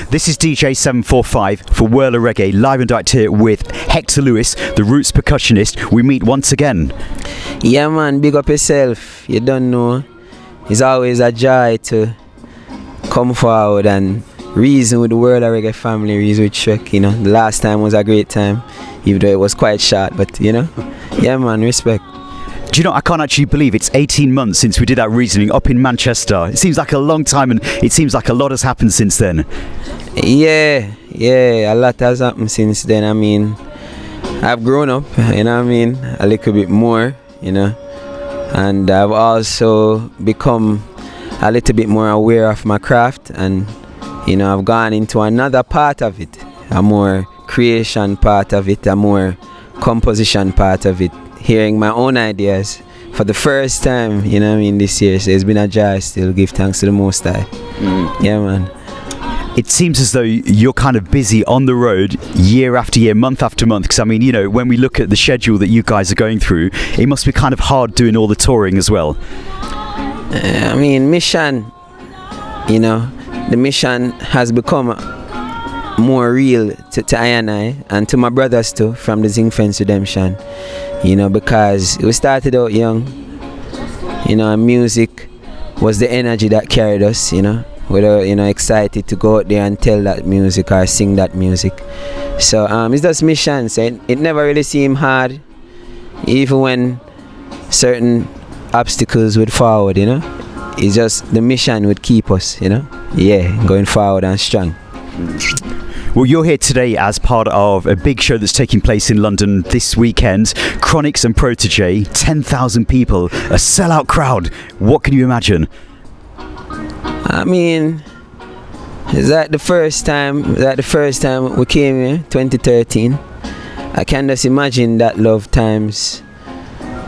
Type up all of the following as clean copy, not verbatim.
This is DJ 745 for Whirler Reggae, live and direct here with Hector Lewis, the Roots Percussionist. We meet once again. Yeah man, big up yourself. You don't know, it's always a joy to come forward and reason with the Whirler Reggae family, reason with Shrek, you know. The last time was a great time, even though it was quite short, but you know, yeah man, respect. Do you know, I can't actually believe it's 18 months since we did that reasoning up in Manchester. It seems like a long time, and it seems like a lot has happened since then. Yeah, a lot has happened since then. I mean, I've grown up, you know what I mean, a little bit more, you know, and I've also become a little bit more aware of my craft, and you know, I've gone into another part of it, a more creation part of it, a more composition part of it, hearing my own ideas for the first time, you know what I mean, this year. So it's been a joy still, give thanks to the Most High. Yeah man. It seems as though you're kind of busy on the road year after year, month after month, because I mean, you know, when we look at the schedule that you guys are going through, it must be kind of hard doing all the touring as well. I mean, mission, you know, the mission has become more real to I and to my brothers too, from the Zinc Fence Redemption, you know, because we started out young, you know, and music was the energy that carried us, you know. We were, you know, excited to go out there and tell that music or sing that music. So it's just mission. So it never really seemed hard, even when certain obstacles would forward, you know. It's just the mission would keep us, you know. Yeah, going forward and strong. Well, you're here today as part of a big show that's taking place in London this weekend. Chronixx and Protégé, 10,000 people, a sellout crowd. What can you imagine? I mean, is that the first time we came here, 2013? I can just imagine that love times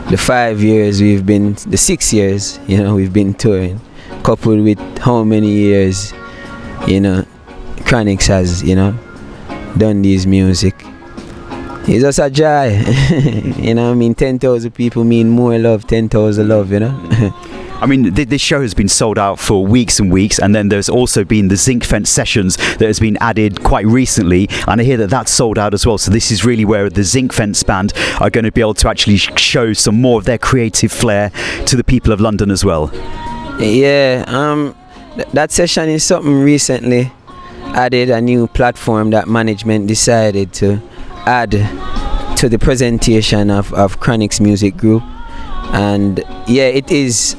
the 5 years we've been, the 6 years, you know, we've been touring, coupled with how many years, you know, Chronixx has, you know, done this music. It's just a joy. You know what I mean? 10,000 people mean more love, 10,000 love, you know. I mean, this show has been sold out for weeks and weeks, and then there's also been the Zinc Fence sessions that has been added quite recently, and I hear that that's sold out as well. So this is really where the Zinc Fence band are going to be able to actually show some more of their creative flair to the people of London as well. Yeah, that session is something recently added, a new platform that management decided to add to the presentation of Chronixx Music Group. And yeah, it is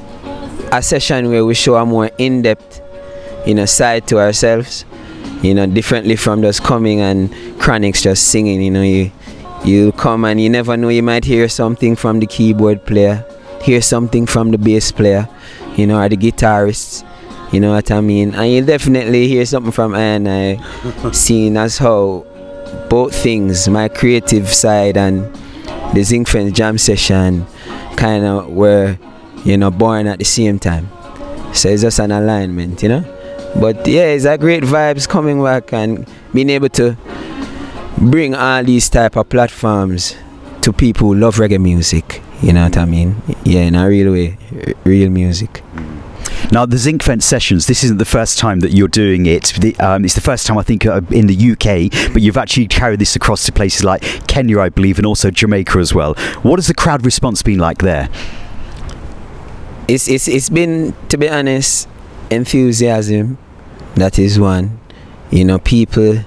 a session where we show a more in-depth, you know, side to ourselves, you know, differently from just coming and Chronixx just singing. You know, you come and you never know, you might hear something from the keyboard player, hear something from the bass player, you know, or the guitarists, you know what I mean, and you definitely hear something from I, seeing as how both things, my creative side and the Zinc Fence jam session, kind of were, you know, born at the same time. So it's just an alignment, you know. But yeah, it's a great vibes coming back and being able to bring all these type of platforms to people who love reggae music, you know what I mean. Yeah, in a real way, real music. Now, the Zinc Fence sessions, this isn't the first time that you're doing it. It's the first time, I think, in the UK, but you've actually carried this across to places like Kenya, I believe, and also Jamaica as well. What has the crowd response been like there? It's been, to be honest, enthusiasm. That is one. You know, people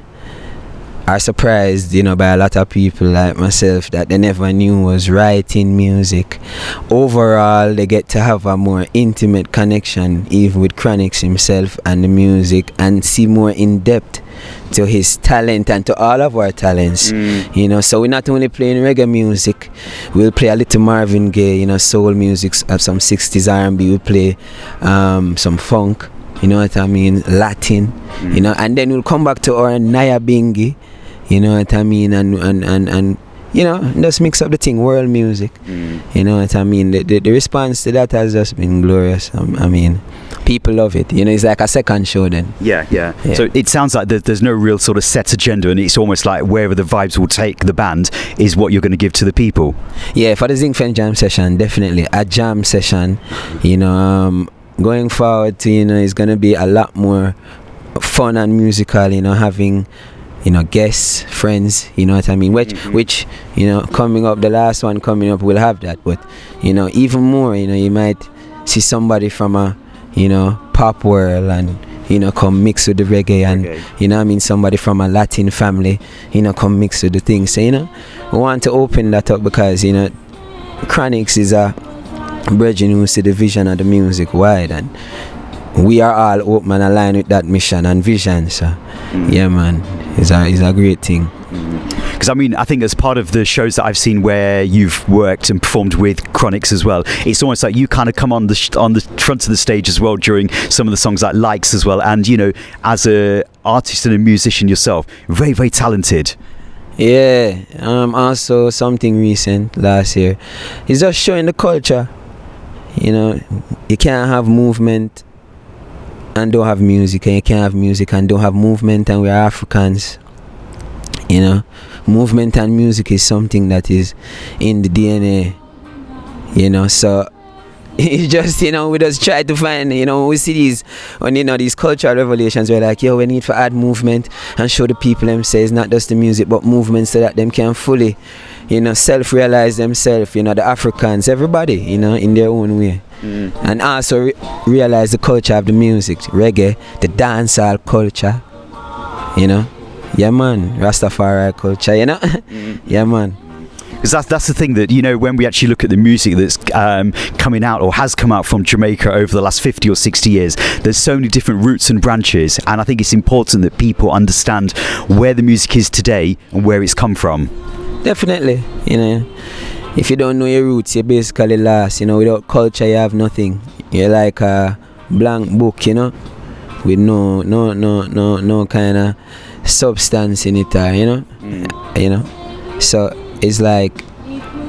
are surprised, you know, by a lot of people like myself that they never knew was writing music. Overall, they get to have a more intimate connection even with Chronixx himself and the music, and see more in depth to his talent and to all of our talents. You know, so we're not only playing reggae music, we'll play a little Marvin Gaye, you know, soul music, some 60s R&B, we'll play some funk, you know what I mean, Latin, you know, and then we'll come back to our Naya Bingi, you know what I mean, and you know, just mix up the thing, world music, you know what I mean. The response to that has just been glorious. I mean, people love it, you know, it's like a second show then. Yeah. So it sounds like there's no real sort of set agenda, and it's almost like wherever the vibes will take the band is what you're going to give to the people. Yeah, for the Zinc Fence jam session, definitely a jam session, you know, going forward to, it's gonna be a lot more fun and musical, having guests, friends, you know what I mean, which coming up, the last one coming up will have that, but even more, you might see somebody from a pop world and come mix with the reggae, and somebody from a Latin family come mix with the things. So we want to open that up because Chronixx is a brethren who see the vision of the music wide, and we are all open and aligned with that mission and vision. So yeah, man, it's a great thing. Because I think as part of the shows that I've seen where you've worked and performed with Chronixx as well, it's almost like you kind of come on the front of the stage as well during some of the songs like Likes as well, and as a artist and a musician yourself, very, very talented. Yeah, also something recent last year is just showing the culture. You can't have movement and don't have music, and you can't have music and don't have movement, and we're Africans. Movement and music is something that is in the DNA, so it's just, we just try to find, we see these, when these cultural revelations, we're like, we need to add movement and show the people themselves, not just the music, but movement, so that them can fully, self-realize themselves, the Africans, everybody, in their own way. And also realize the culture of the music, reggae, the dancehall culture, yeah, man, Rastafari culture, yeah, man. Because that's the thing that, when we actually look at the music that's coming out or has come out from Jamaica over the last 50 or 60 years, there's so many different roots and branches, and I think it's important that people understand where the music is today and where it's come from. Definitely, if you don't know your roots, you're basically lost. Without culture, you have nothing. You're like a blank book, with no kind of substance in it, so it's like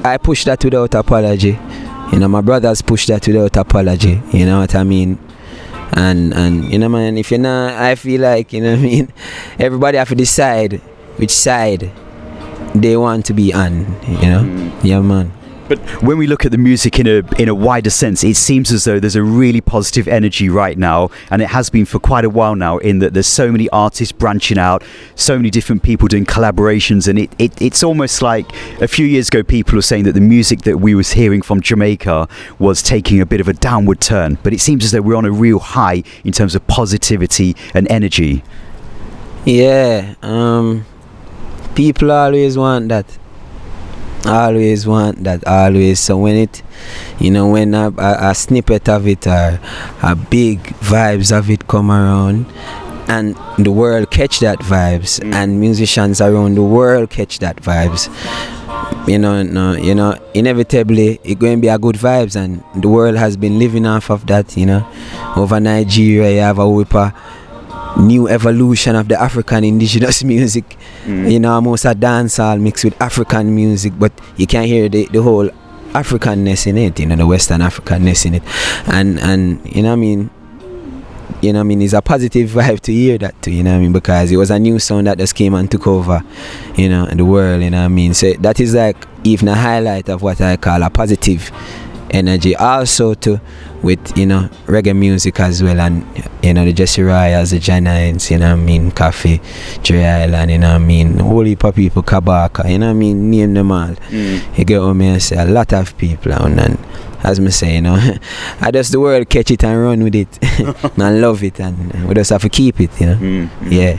I push that without apology. My brothers push that without apology. You know what I mean? And man, if you're not, I feel like everybody have to decide which side they want to be on. Yeah, man. But when we look at the music in a wider sense, it seems as though there's a really positive energy right now, and it has been for quite a while now, in that there's so many artists branching out, so many different people doing collaborations, and it's almost like a few years ago people were saying that the music that we was hearing from Jamaica was taking a bit of a downward turn, but it seems as though we're on a real high in terms of positivity and energy. Yeah, people always want that. Always. So when it, when a snippet of it or a big vibes of it come around, and the world catch that vibes, and musicians around the world catch that vibes, inevitably it's going to be a good vibes, and the world has been living off of that. Over Nigeria, you have a whipper. New evolution of the African indigenous music, almost a dancehall mixed with African music, but you can hear the whole Africanness in it, the Western Africanness in it, and it's a positive vibe to hear that too, because it was a new sound that just came and took over, the world, so that is like even a highlight of what I call a positive energy. Also with reggae music as well, and the Jesse Royals, the Janines, Coffee, Dre Island, a whole heap of people, Kabaka, name them all. You get what I say, a lot of people, and as me say, I just the world catch it and run with it and love it, and we just have to keep it, yeah.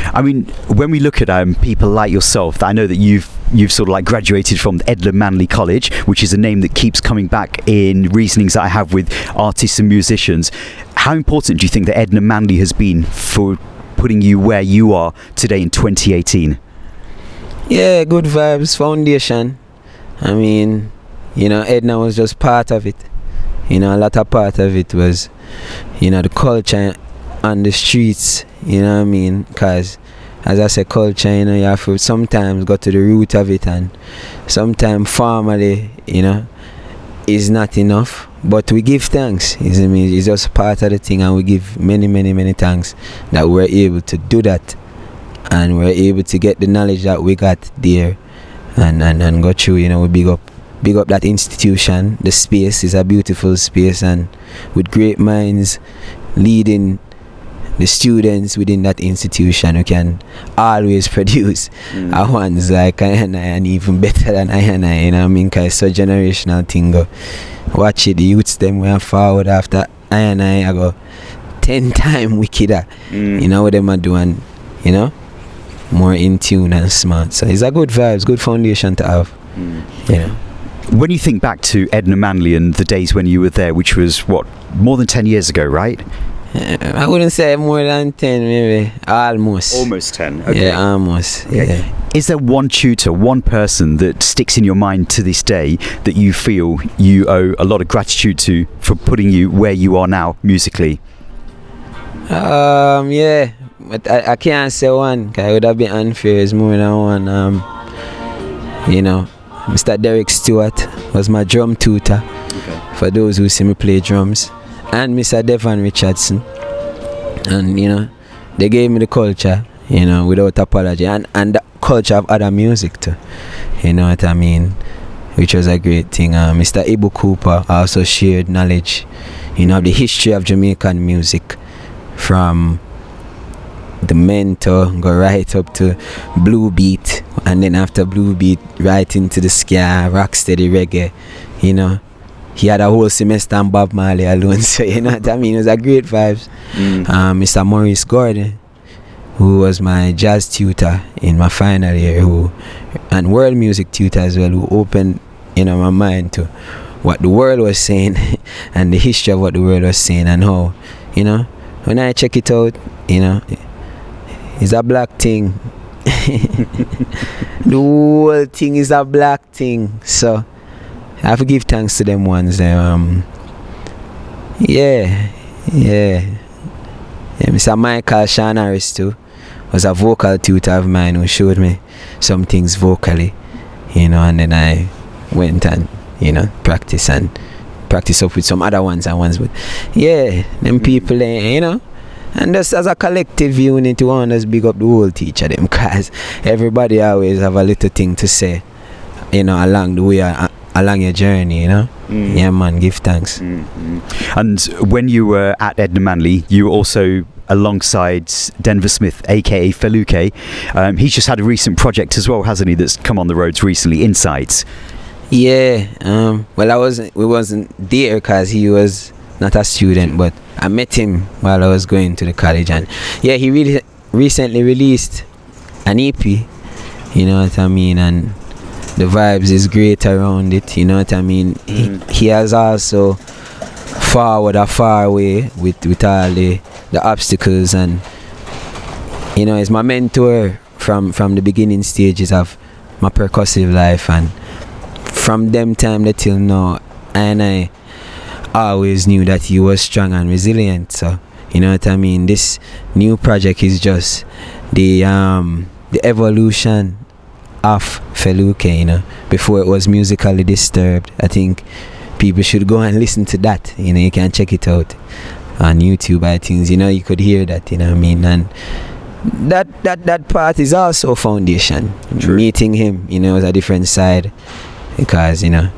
I mean, when we look at people like yourself, I know that you've sort of like graduated from Edna Manley College, which is a name that keeps coming back in reasonings that I have with artists and musicians. How important do you think that Edna Manley has been for putting you where you are today in 2018? Yeah, good vibes, foundation. I mean, Edna was just part of it. A lot of part of it was, the culture on the streets, because as I say, culture, you have to sometimes go to the root of it, and sometimes formally, is not enough, but we give thanks. It's just part of the thing, and we give many thanks that we're able to do that, and we're able to get the knowledge that we got there, and go through, we big up big up that institution. The space is a beautiful space, and with great minds leading the students within that institution, who can always produce ones like I and even better than I, you know what I mean? Because it's a generational thing. Go watch it, the youths them went forward after I go 10 times wickeder. You know what them are doing, you know? More in tune and smart. So it's a good vibes, good foundation to have. Yeah. When you think back to Edna Manley and the days when you were there, which was what, more than 10 years ago, right? I wouldn't say more than 10, maybe. Almost 10. Okay. Yeah, almost. Yeah. Is there one tutor, one person that sticks in your mind to this day that you feel you owe a lot of gratitude to for putting you where you are now musically? Yeah, but I can't say one, because it would have been unfair. It's more than one. You know, Mr. Derek Stewart was my drum tutor. Okay. For those who see me play drums. And Mr. Devon Richardson. And, you know, they gave me the culture, you know, without apology. And the culture of other music too. You know what I mean? Which was a great thing. Mr. Ibu Cooper also shared knowledge, you know, of the history of Jamaican music. From the Mentor, go right up to Blue Beat. And then after Blue Beat, right into the ska, rocksteady reggae, you know. He had a whole semester on Bob Marley alone, so you know what I mean? It was a great vibes. Mr. Maurice Gordon, who was my jazz tutor in my final year, and world music tutor as well, who opened, you know, my mind to what the world was saying and the history of what the world was saying, and how, you know, when I check it out, you know, it's a black thing. The whole thing is a black thing, so I have to give thanks to them ones. Mr. Michael Sean Harris too was a vocal tutor of mine who showed me some things vocally, you know, and then I went and, you know, practice up with some other ones, but yeah, them people, you know. And just as a collective unit, we want us big up the whole teacher them, because everybody always have a little thing to say, you know, along the way, along your journey, you know. Yeah, man, give thanks. And when you were at Edna Manley, you were also alongside Denver Smith, aka Feluke. He's just had a recent project as well, hasn't he, that's come on the roads recently, Insights. Yeah, well, we wasn't there because he was not a student, but I met him while I was going to the college, and yeah, he really recently released an EP, you know what I mean, and the vibes is great around it, you know what I mean. He has also forward a far way with all the obstacles, and you know, he's my mentor from the beginning stages of my percussive life, and from them time till now, and I always knew that he was strong and resilient. So you know what I mean, this new project is just the evolution of Feluke, you know. Before it was Musically Disturbed. I think people should go and listen to that, you know. You can check it out on YouTube, iTunes, you know. You could hear that, you know what I mean. And that part is also foundation. True. Meeting him, you know, was a different side, because, you know,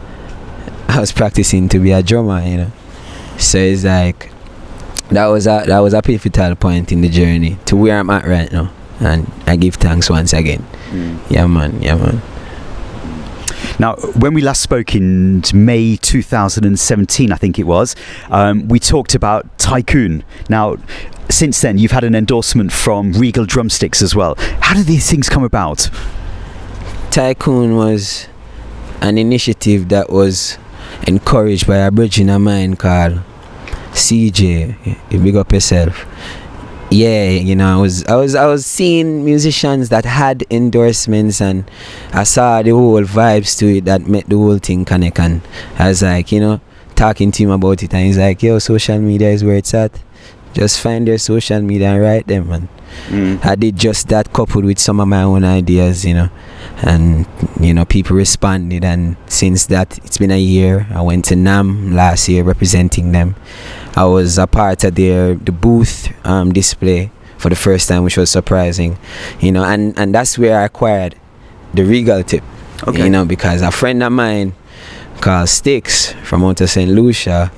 I was practicing to be a drummer, you know. So it's like that was a pivotal point in the journey to where I'm at right now, and I give thanks once again. Yeah man. Now, when we last spoke in May 2017, I think it was, we talked about Tycoon. Now, since then, you've had an endorsement from Regal Drumsticks as well. How did these things come about? Tycoon was an initiative that was encouraged by a bridging of mine called CJ. You big up yourself. Yeah, you know, I was seeing musicians that had endorsements, and I saw the whole vibes to it that made the whole thing connect, and I was like, you know, talking to him about it, and he's like, yo, social media is where it's at. Just find their social media and write them, man. I did just that, coupled with some of my own ideas, you know, and you know, people responded, and since that, it's been a year. I went to NAM last year representing them. I was a part of the booth display for the first time, which was surprising, you know, and that's where I acquired the Regal tip, okay. You know, because a friend of mine called Sticks from out of St. Lucia.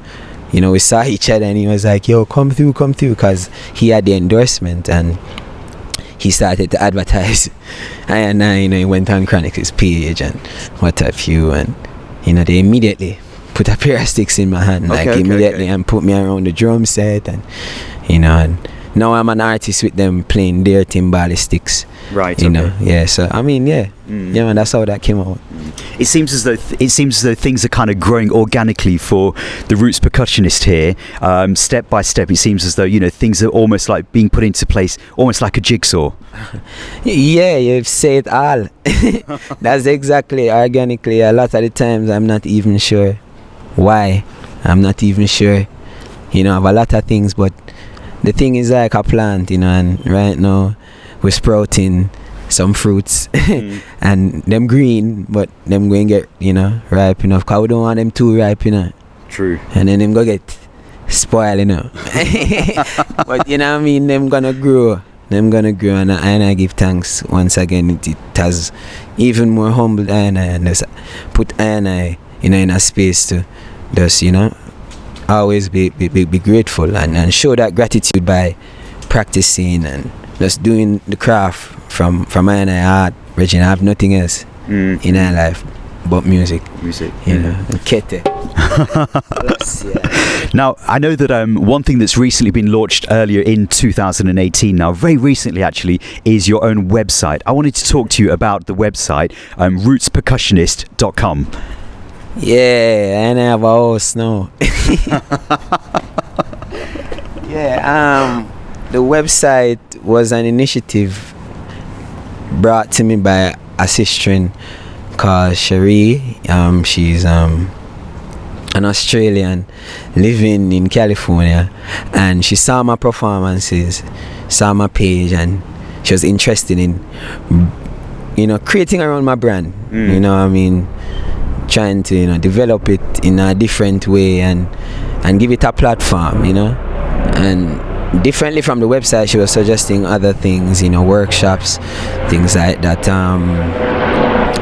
You know, we saw each other and he was like, yo, come through, because he had the endorsement and he started to advertise. And you know, he went on Chronixx's page and what have you, and you know, they immediately put a pair of sticks in my hand, immediately, and put me around the drum set, and you know, and now I'm an artist with them playing their timbale sticks. Right. You know, yeah. So I mean, yeah, man, that's how that came out. It seems as though things are kind of growing organically for the Roots Percussionist here, step by step. It seems as though, you know, things are almost like being put into place, almost like a jigsaw. Yeah, you've said it all. That's exactly organically. A lot of the times, I'm not even sure why. I'm not even sure, you know, of a lot of things, but the thing is like a plant, you know, and right now we're sprouting some fruits and them green, but them going get, you know, ripe enough, because we don't want them too ripe, you know. True. And then them go get spoiled, you know. But you know what I mean, them gonna grow, and I give thanks once again. It has even more humbled and just put I, you know, in a space to just, you know, always be grateful and show that gratitude by practicing and just doing the craft from I art. Regina, I have nothing else in our life but music, you know, and kete. Now, I know that one thing that's recently been launched earlier in 2018, now very recently actually, is your own website. I wanted to talk to you about the website, rootspercussionist.com. Yeah, and I have a house now. Yeah, the website was an initiative brought to me by a sister called Cherie. She's an Australian living in California, and she saw my performances, saw my page, and she was interested in, you know, creating around my brand. You know what I mean? Trying to, you know, develop it in a different way and give it a platform, you know. And differently from the website, she was suggesting other things, you know, workshops, things like that,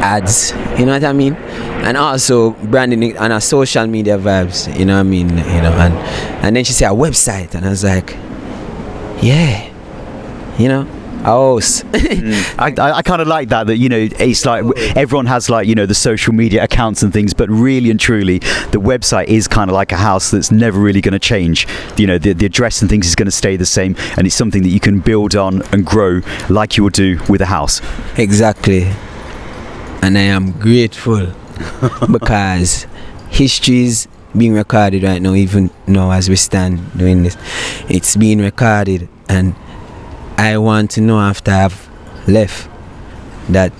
ads, you know what I mean, and also branding it on a social media vibes, you know what I mean, you know, and then she said a website, and I was like, yeah, you know, a house. I kind of like that, you know, it's like everyone has, like, you know, the social media accounts and things, but really and truly the website is kind of like a house that's never really going to change. You know, the address and things is going to stay the same, and it's something that you can build on and grow like you would do with a house. Exactly. And I am grateful because history's being recorded right now, even now as we stand doing this. It's being recorded, and I want to know after I've left that,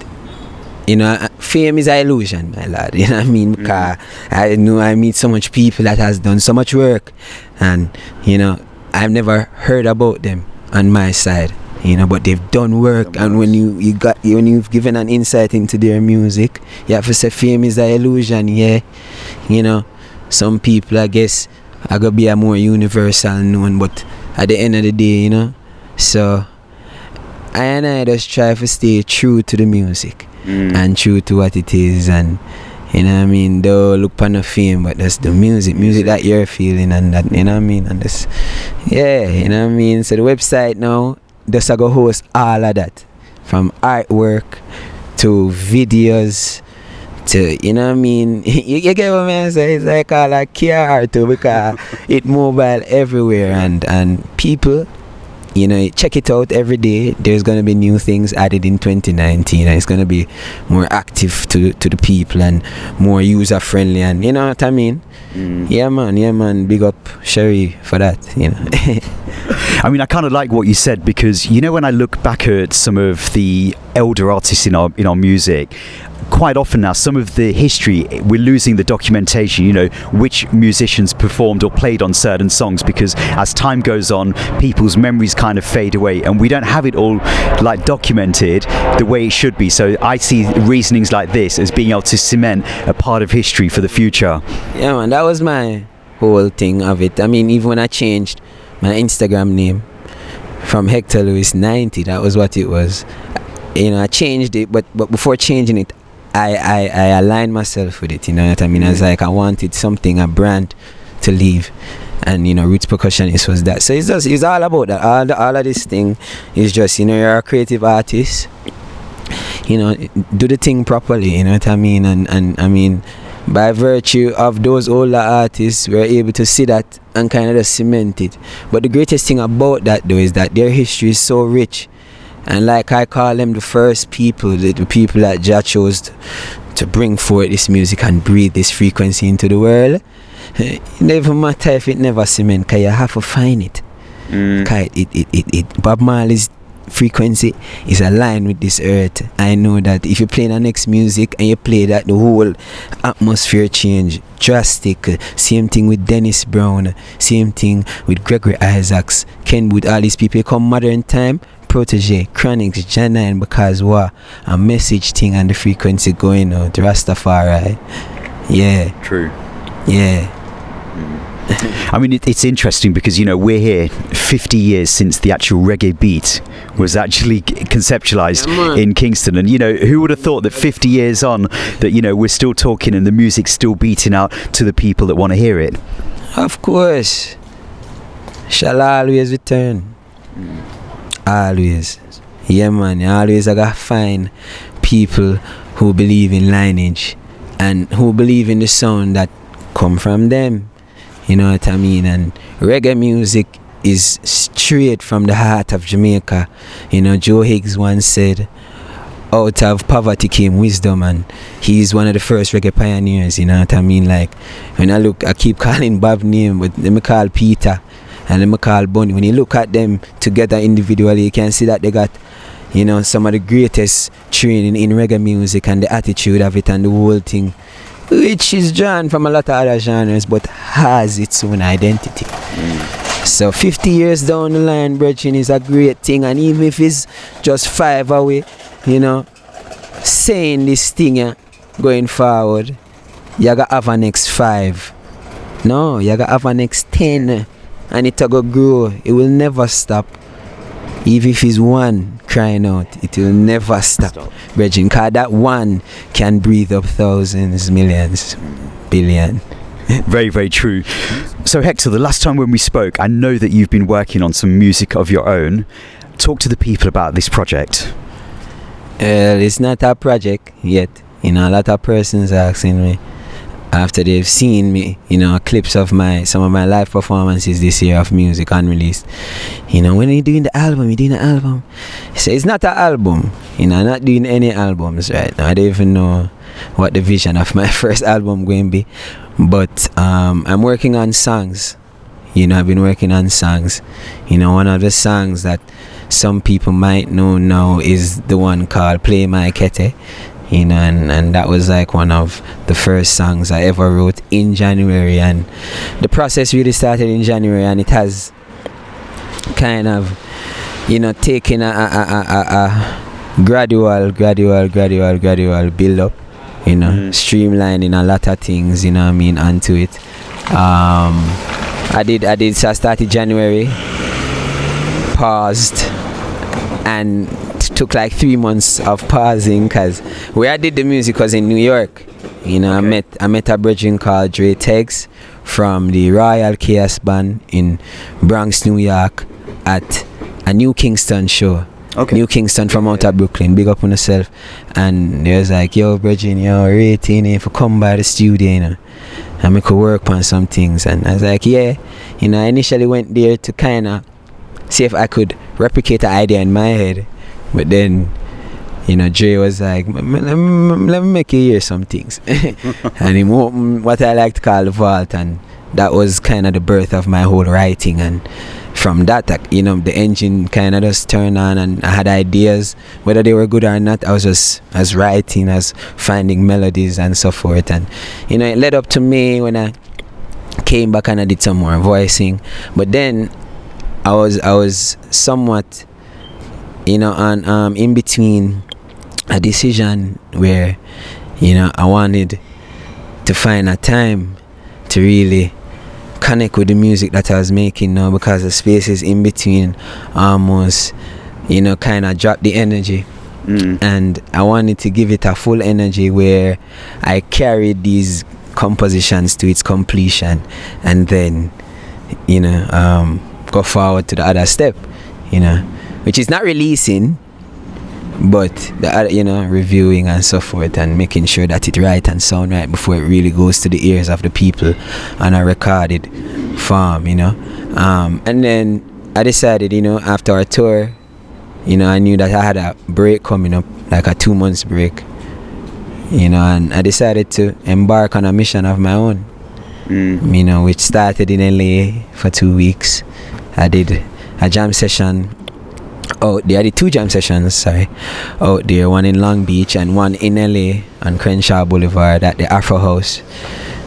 you know, fame is an illusion, my lad, you know what I mean? Because I know I meet so much people that has done so much work, and, you know, I've never heard about them on my side, you know, but they've done work, and when you've given an insight into their music, you have to say fame is an illusion, yeah, you know. Some people, I guess, are going to be a more universal known, but at the end of the day, you know, so I just try to stay true to the music and true to what it is, and you know what I mean, don't look upon the fame, but that's the music that you're feeling, and that, you know what I mean, and this, yeah, you know what I mean. So the website now, just I go host all of that, from artwork to videos to, you know what I mean, you get what I say, it's like all like car too, because it mobile everywhere, and people, you know, check it out every day. There's going to be new things added in 2019, and it's going to be more active to the people and more user friendly, and you know what I mean. Yeah man, big up Cherie for that, you know. I mean, I kind of like what you said, because, you know, when I look back at some of the elder artists in our music, quite often now, some of the history, we're losing the documentation, you know, which musicians performed or played on certain songs, because as time goes on, people's memories kind of fade away, and we don't have it all like documented the way it should be. So I see reasonings like this as being able to cement a part of history for the future. Yeah man, that was my whole thing of it. I mean, even when I changed my Instagram name from Hector Lewis 90, that was what it was. You know, I changed it, but before changing it, I aligned myself with it, you know what I mean? It's like I wanted something, a brand to leave, and you know, Roots Percussionist was that. So it's all about that. All of this thing is just, you know, you're a creative artist, you know, do the thing properly, you know what I mean? And I mean, by virtue of those older artists, we're able to see that and kind of just cement it. But the greatest thing about that though is that their history is so rich, and like I call them the first people, the people that Jah chose to bring forth this music and breathe this frequency into the world. It never matter if it never cement, cause you have to find it. Cause it Bob Marley's frequency is aligned with this earth. I know that if you play the next music and you play that, the whole atmosphere change drastic. Same thing with Dennis Brown, same thing with Gregory Isaacs, Ken Wood, all these people come modern time. Protege, Chronixx, Janine, because what a message thing and the frequency going out, Rastafari. Yeah. True. Yeah. I mean, it's interesting because, you know, we're here 50 years since the actual reggae beat was actually conceptualized in Kingston. And, you know, who would have thought that 50 years on that, you know, we're still talking and the music's still beating out to the people that want to hear it? Of course. Shall always return. Always. Yeah, man. Always I gotta find people who believe in lineage and who believe in the sound that come from them. You know what I mean? And reggae music is straight from the heart of Jamaica. You know, Joe Higgs once said, out of poverty came wisdom, and he's one of the first reggae pioneers, you know what I mean? Like, when I look, I keep calling Bob name, but let me call Peter and let me call Bunny. When you look at them together individually, you can see that they got, you know, some of the greatest training in reggae music and the attitude of it and the whole thing, which is drawn from a lot of other genres but has its own identity. So 50 years down the line, brethren, is a great thing, and even if it's just 5 away, you know, saying this thing going forward, you gotta have a next 5. No, you gotta have a next 10, and it'll go grow. It will never stop. Even if it's 1 crying out, it will never stop. Brethren, because that 1 can breathe up thousands, millions, billion. Very, very true. So Hector, the last time when we spoke, I know that you've been working on some music of your own. Talk to the people about this project. It's not a project yet. You know, a lot of persons are asking me after they've seen me, you know, clips of some of my live performances this year of music unreleased. You know, when are you doing the album? You doing the album? So it's not an album. You know, I'm not doing any albums right now. I don't even know what the vision of my first album going to be. But I'm working on songs. You know, I've been working on songs. You know, one of the songs that some people might know now is the one called Play My Kete. You know, and that was like one of the first songs I ever wrote in January, and the process really started in January, and it has kind of, you know, taken a gradual build up, you know, streamlining a lot of things, you know what I mean, onto it. So I started January, paused, and took like 3 months of pausing, because where I did the music was in New York. You know, okay. I met a brethren called Dre Tegs from the Royal Chaos Band in Bronx, New York, at a New Kingston show. Okay. New Kingston from out of Brooklyn. Big up on yourself. And they was like, yo, brethren, yo, rating, if you come by the studio, you know, and we could work on some things. And I was like, yeah. You know, I initially went there to kind of see if I could replicate the idea in my head. But then, you know, Dre was like, let me make you hear some things. And he opened what I like to call the vault, and that was kind of the birth of my whole writing. And from that, you know, the engine kind of just turned on, and I had ideas, whether they were good or not. I was just as writing, as finding melodies and so forth. And, you know, it led up to me when I came back and I did some more voicing. But then I was somewhat, you know, on in between a decision where, you know, I wanted to find a time to really connect with the music that I was making now, because the spaces in between almost, you know, kind of dropped the energy. And I wanted to give it a full energy where I carried these compositions to its completion, and then go forward to the other step, which is not releasing, but the other, reviewing and so forth, and making sure that it right and sound right before it really goes to the ears of the people on a recorded form, and then I decided, after our tour, I knew that I had a break coming up, like a 2 months break, and I decided to embark on a mission of my own, which started in LA for 2 weeks. I did a jam session out there. I did 2 jam sessions, out there, one in Long Beach and one in LA on Crenshaw Boulevard at the Afro House.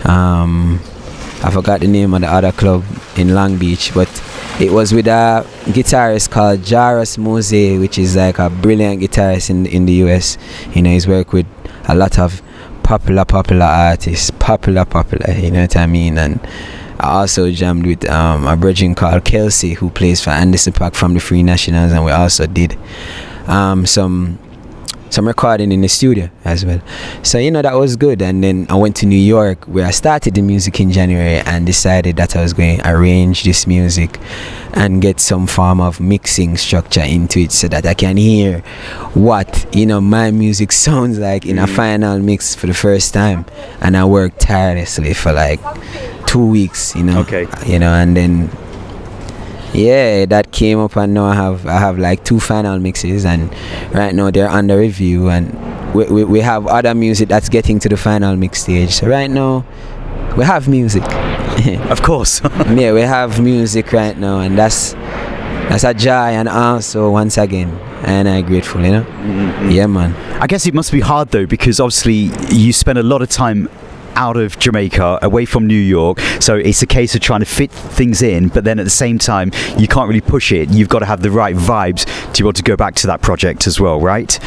I forgot the name of the other club in Long Beach, but it was with a guitarist called Jairus Mose, which is like a brilliant guitarist in the US. He's worked with a lot of popular artists, popular, you know what I mean? And I also jammed with a virgin called Kelsey, who plays for Anderson Paak from the Free Nationals, and we also did some recording in the studio as well. So that was good. And then I went to New York, where I started the music in January, and decided that I was going to arrange this music and get some form of mixing structure into it, so that I can hear what my music sounds like in a final mix for the first time. And I worked tirelessly for like 2 weeks, Okay. And then that came up, and now I have like 2 final mixes, and right now they're under review, and we have other music that's getting to the final mix stage. So right now we have music. Of course. Yeah, we have music right now, and that's a joy, and also once again, and I'm grateful, Yeah, man. I guess it must be hard though, because obviously you spend a lot of time out of Jamaica, away from New York, so it's a case of trying to fit things in, but then at the same time you can't really push it. You've got to have the right vibes to be able to go back to that project as well, right?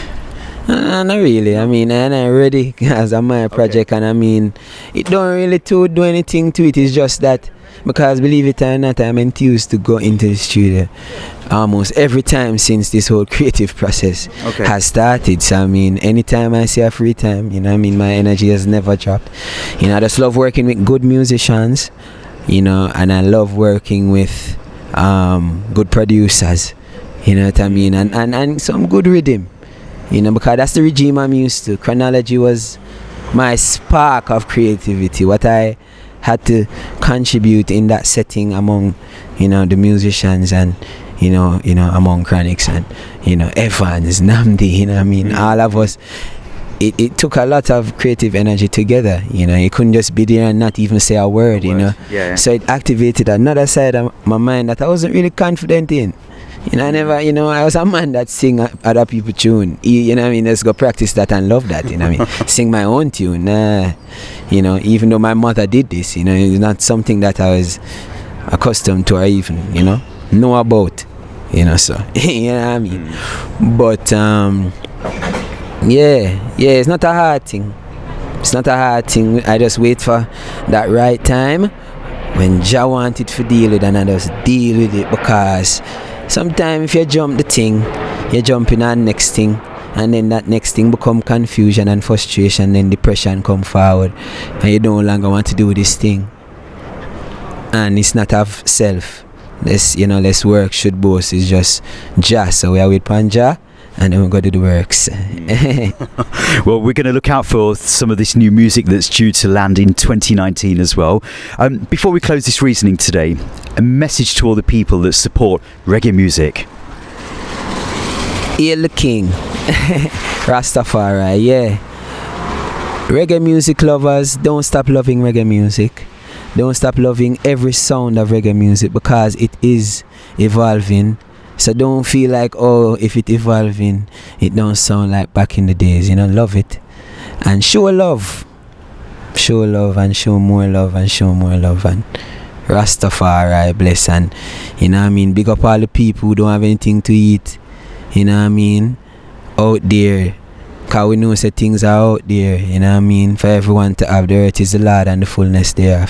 Not really. I mean, and I'm ready as a my project, and I mean, it don't really do anything to it. It's just that, because believe it or not, I'm enthused to go into the studio almost every time since this whole creative process has started. So I mean, anytime I see a free time, my energy has never dropped. I just love working with good musicians, and I love working with good producers, you know what I mean, and some good rhythm, because that's the regime I'm used to. Chronology was my spark of creativity, what I had to contribute in that setting among, the musicians, and among Chronixx, and Evans, Namdi, all of us. It took a lot of creative energy together. You couldn't just be there and not even say a word. Yeah. So it activated another side of my mind that I wasn't really confident in. I never, I was a man that sing other people's tune. Let's go practice that and love that. Sing my own tune. Even though my mother did this, it's not something that I was accustomed to or even, know about. So But it's not a hard thing. It's not a hard thing. I just wait for that right time when Jah want it to deal with, and I just deal with it, because sometimes if you jump the thing, you jump in on next thing, and then that next thing become confusion and frustration, then depression come forward, and you no longer want to do this thing. And it's not of self. Less work should boast. It's just Jah. So we are with Panja, and then we go to the works. Well, we're going to look out for some of this new music that's due to land in 2019 as well. Before we close this reasoning today, a message to all the people that support reggae music. Hail the King. Rastafari, yeah. Reggae music lovers, don't stop loving reggae music. Don't stop loving every sound of reggae music, because it is evolving. So don't feel like, if it's evolving, it don't sound like back in the days. Love it. And show love. Show love, and show more love, and show more love. And Rastafari bless. And, big up all the people who don't have anything to eat. Out there. Because we know that things are out there, for everyone to have. The earth is the Lord and the fullness thereof,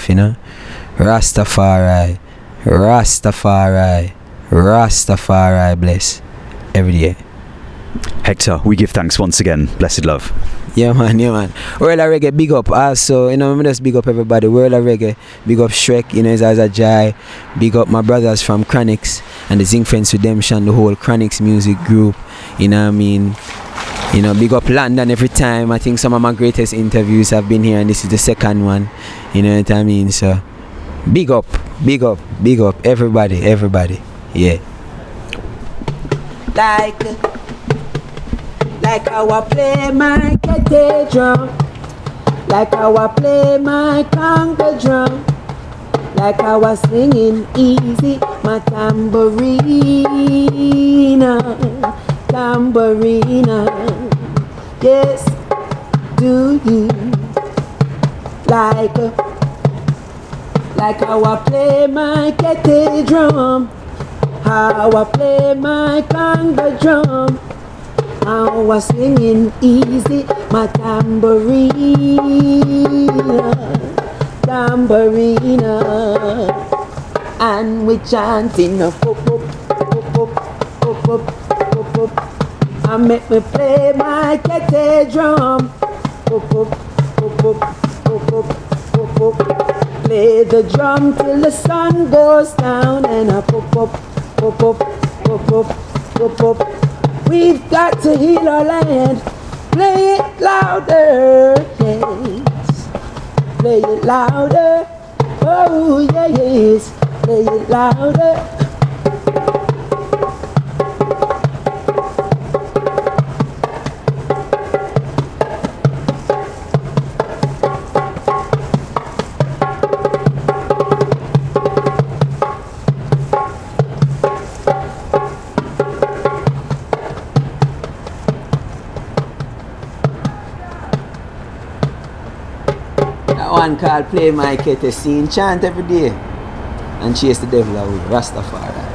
Rastafari, Rastafari, Rastafari bless every day. Hector, we give thanks once again. Blessed love. Yeah man, yeah man. World of Reggae, big up also, you know, me just big up everybody. World of Reggae, big up Shrek, you know, as a Jai. Big up my brothers from Chronixx and the Zinc Fence Redemption, the whole Chronixx music group, you know what I mean? You know, big up London every time. I think some of my greatest interviews have been here and this is the second one, you know what I mean? So, big up, big up, big up, everybody, yeah. Like how I play my kettle drum, like how I play my conga drum, like how I singing easy my tambourina. Yes, do you like how I play my kettle drum, how I play my conga drum? I was singing easy, my tambourina, and we chanting a pop pop pop pop pop pop pop pop. I make me play my kettle drum, pop pop pop pop pop pop pop pop. Play the drum till the sun goes down, and I pop pop pop pop pop pop pop pop. We've got to heal our land. Play it louder, yes. Play it louder. Oh, yes. Play it louder. One called Play My Kettle Scene, chant every day and chase the devil away, Rastafari.